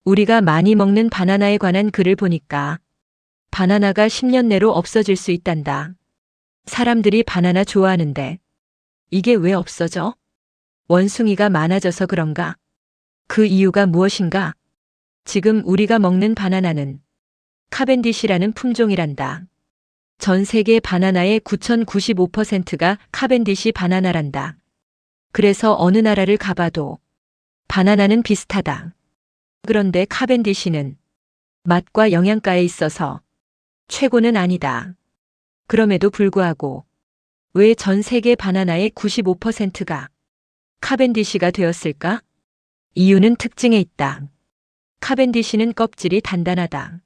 우리가 많이 먹는 바나나에 관한 글을 보니까 바나나가 10년 내로 없어질 수 있단다. 사람들이 바나나 좋아하는데 이게 왜 없어져? 원숭이가 많아져서 그런가? 그 이유가 무엇인가? 지금 우리가 먹는 바나나는 카벤디시라는 품종이란다. 전 세계 바나나의 9,095%가 카벤디시 바나나란다. 그래서 어느 나라를 가봐도 바나나는 비슷하다. 그런데 카벤디시는 맛과 영양가에 있어서 최고는 아니다. 그럼에도 불구하고 왜 전 세계 바나나의 95%가 카벤디시가 되었을까? 이유는 특징에 있다. 카벤디시는 껍질이 단단하다.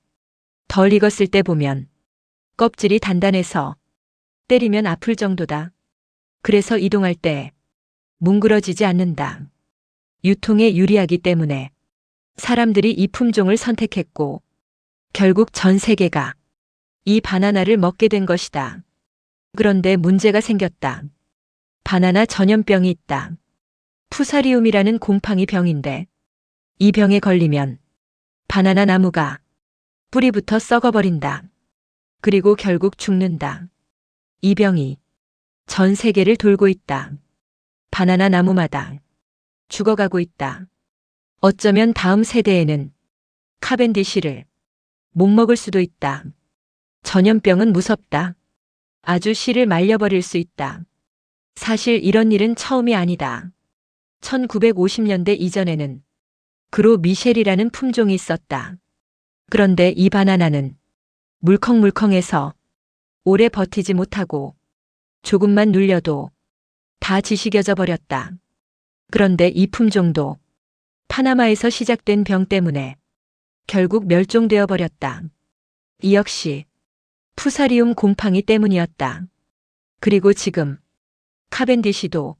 덜 익었을 때 보면 껍질이 단단해서 때리면 아플 정도다. 그래서 이동할 때 뭉그러지지 않는다. 유통에 유리하기 때문에 사람들이 이 품종을 선택했고 결국 전 세계가 이 바나나를 먹게 된 것이다. 그런데 문제가 생겼다. 바나나 전염병이 있다. 푸사리움이라는 곰팡이 병인데 이 병에 걸리면 바나나 나무가 뿌리부터 썩어버린다. 그리고 결국 죽는다. 이 병이 전 세계를 돌고 있다. 바나나 나무마다 죽어가고 있다. 어쩌면 다음 세대에는 카벤디시를 못 먹을 수도 있다. 전염병은 무섭다. 아주 씨를 말려버릴 수 있다. 사실 이런 일은 처음이 아니다. 1950년대 이전에는 그로 미셸이라는 품종이 있었다. 그런데 이 바나나는 물컹물컹해서 오래 버티지 못하고 조금만 눌려도 다 지식여져 버렸다. 그런데 이 품종도 파나마에서 시작된 병 때문에 결국 멸종되어 버렸다. 이 역시 푸사리움 곰팡이 때문이었다. 그리고 지금 카벤디시도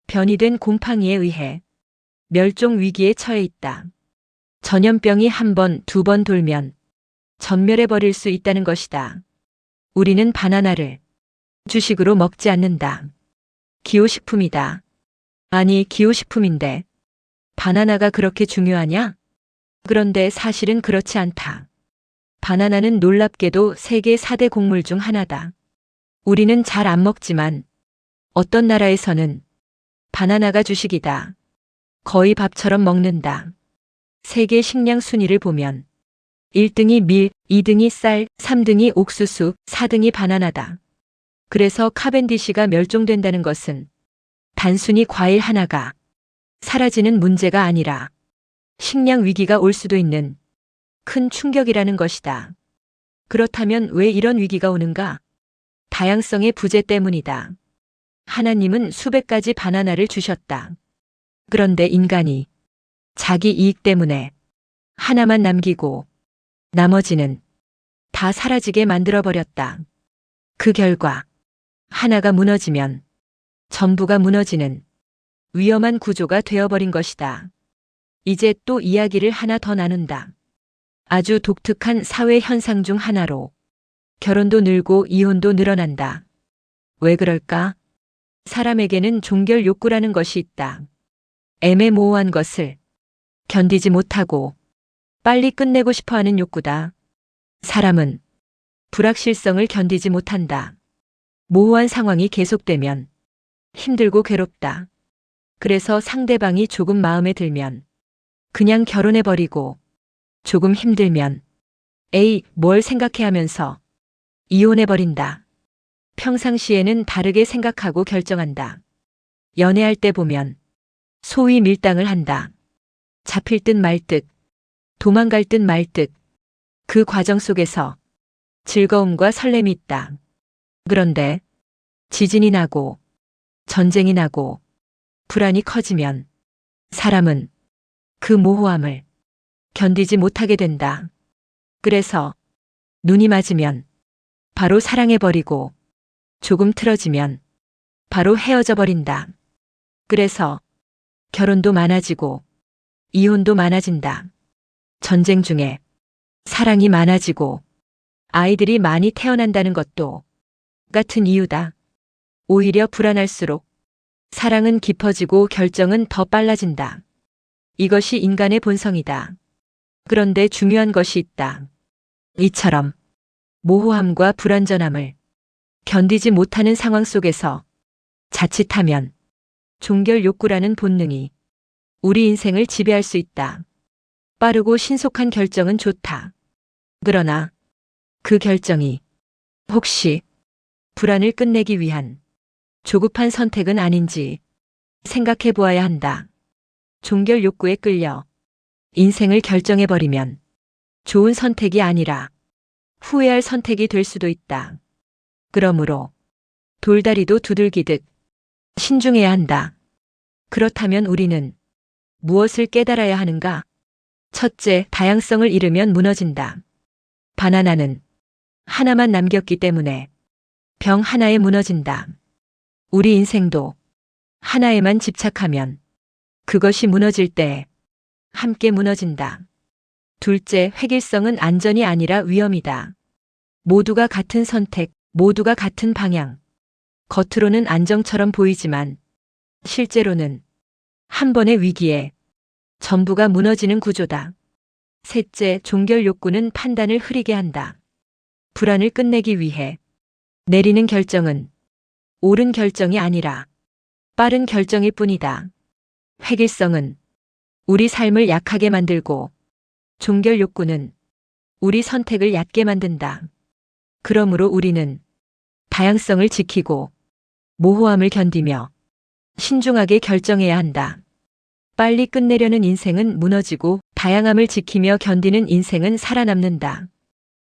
변이된 곰팡이에 의해 멸종 위기에 처해 있다. 전염병이 한 번, 두 번 돌면 전멸해버릴 수 있다는 것이다. 우리는 바나나를 주식으로 먹지 않는다. 기호식품이다. 아니, 기호식품인데 바나나가 그렇게 중요하냐? 그런데 사실은 그렇지 않다. 바나나는 놀랍게도 세계 4대 곡물 중 하나다. 우리는 잘 안 먹지만 어떤 나라에서는 바나나가 주식이다. 거의 밥처럼 먹는다. 세계 식량 순위를 보면 1등이 밀, 2등이 쌀, 3등이 옥수수, 4등이 바나나다. 그래서 카벤디시가 멸종된다는 것은 단순히 과일 하나가 사라지는 문제가 아니라 식량 위기가 올 수도 있는 큰 충격이라는 것이다. 그렇다면 왜 이런 위기가 오는가? 다양성의 부재 때문이다. 하나님은 수백 가지 바나나를 주셨다. 그런데 인간이 자기 이익 때문에 하나만 남기고 나머지는 다 사라지게 만들어버렸다. 그 결과 하나가 무너지면 전부가 무너지는 위험한 구조가 되어버린 것이다. 이제 또 이야기를 하나 더 나눈다. 아주 독특한 사회 현상 중 하나로 결혼도 늘고 이혼도 늘어난다. 왜 그럴까? 사람에게는 종결 욕구라는 것이 있다. 애매모호한 것을 견디지 못하고 빨리 끝내고 싶어 하는 욕구다. 사람은 불확실성을 견디지 못한다. 모호한 상황이 계속되면 힘들고 괴롭다. 그래서 상대방이 조금 마음에 들면 그냥 결혼해버리고 조금 힘들면 에이, 뭘 생각해 하면서 이혼해버린다. 평상시에는 다르게 생각하고 결정한다. 연애할 때 보면 소위 밀당을 한다. 잡힐 듯 말 듯, 도망갈 듯 말 듯. 그 과정 속에서 즐거움과 설렘이 있다. 그런데 지진이 나고 전쟁이 나고 불안이 커지면 사람은 그 모호함을 견디지 못하게 된다. 그래서 눈이 맞으면 바로 사랑해버리고 조금 틀어지면 바로 헤어져 버린다. 그래서 결혼도 많아지고 이혼도 많아진다. 전쟁 중에 사랑이 많아지고 아이들이 많이 태어난다는 것도 같은 이유다. 오히려 불안할수록 사랑은 깊어지고 결정은 더 빨라진다. 이것이 인간의 본성이다. 그런데 중요한 것이 있다. 이처럼 모호함과 불완전함을 견디지 못하는 상황 속에서 자칫하면 종결 욕구라는 본능이 우리 인생을 지배할 수 있다. 빠르고 신속한 결정은 좋다. 그러나 그 결정이 혹시 불안을 끝내기 위한 조급한 선택은 아닌지 생각해 보아야 한다. 종결 욕구에 끌려 인생을 결정해버리면 좋은 선택이 아니라 후회할 선택이 될 수도 있다. 그러므로 돌다리도 두들기듯 신중해야 한다. 그렇다면 우리는 무엇을 깨달아야 하는가? 첫째, 다양성을 잃으면 무너진다. 바나나는 하나만 남겼기 때문에 병 하나에 무너진다. 우리 인생도 하나에만 집착하면 그것이 무너질 때 함께 무너진다. 둘째, 획일성은 안전이 아니라 위험이다. 모두가 같은 선택, 모두가 같은 방향. 겉으로는 안정처럼 보이지만 실제로는 한 번의 위기에 전부가 무너지는 구조다. 셋째, 종결 욕구는 판단을 흐리게 한다. 불안을 끝내기 위해 내리는 결정은 옳은 결정이 아니라 빠른 결정일 뿐이다. 획일성은 우리 삶을 약하게 만들고 종결 욕구는 우리 선택을 얕게 만든다. 그러므로 우리는 다양성을 지키고 모호함을 견디며 신중하게 결정해야 한다. 빨리 끝내려는 인생은 무너지고 다양함을 지키며 견디는 인생은 살아남는다.